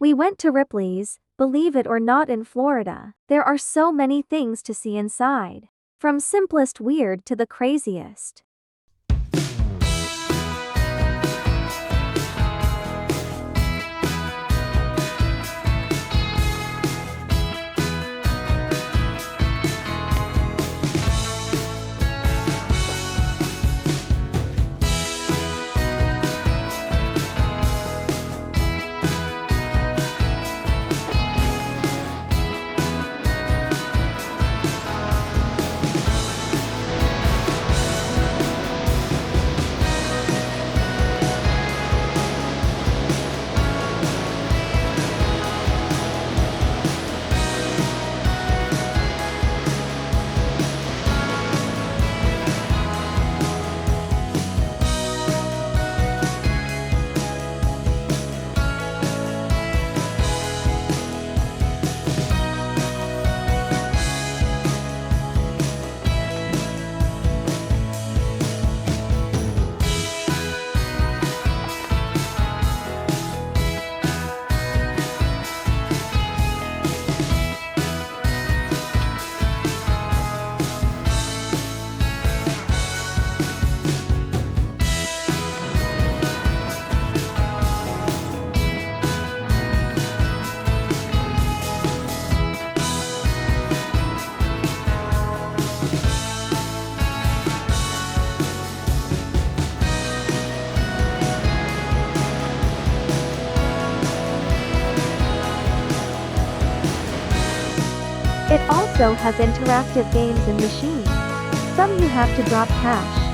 We went to Ripley's, believe it or not, in Florida. There are so many things to see inside. From simplest weird to the craziest. It also has interactive games and machines. Some you have to drop cash.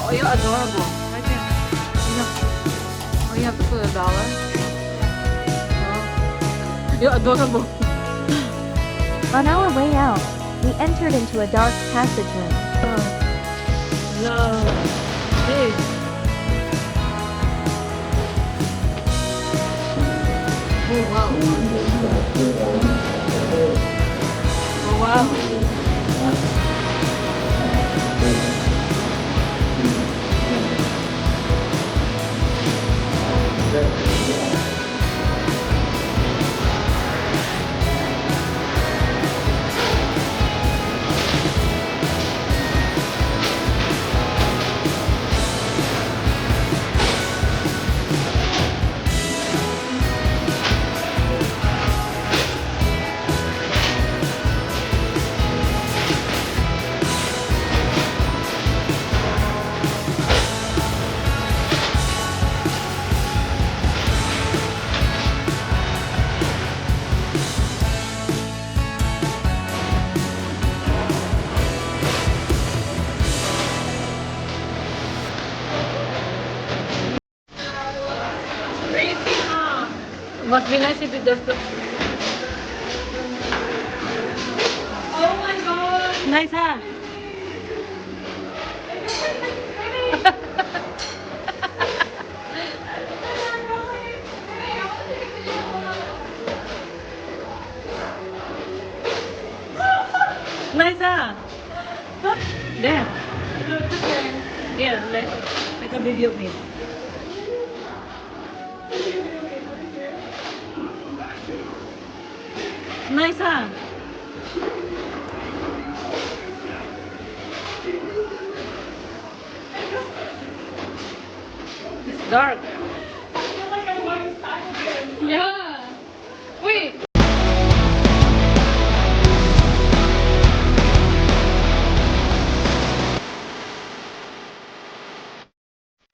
Oh, you're adorable. Right there. Oh, you have to put $1. Oh. You're adorable. On our way out, we entered into a dark passageway. No. Hey. Oh, wow. Oh, wow. Must be nice if it does the... Oh my god! Nice, huh? Nice, huh? There. Yeah, like a video of me. Nice, huh? It's dark. Yeah. Wait.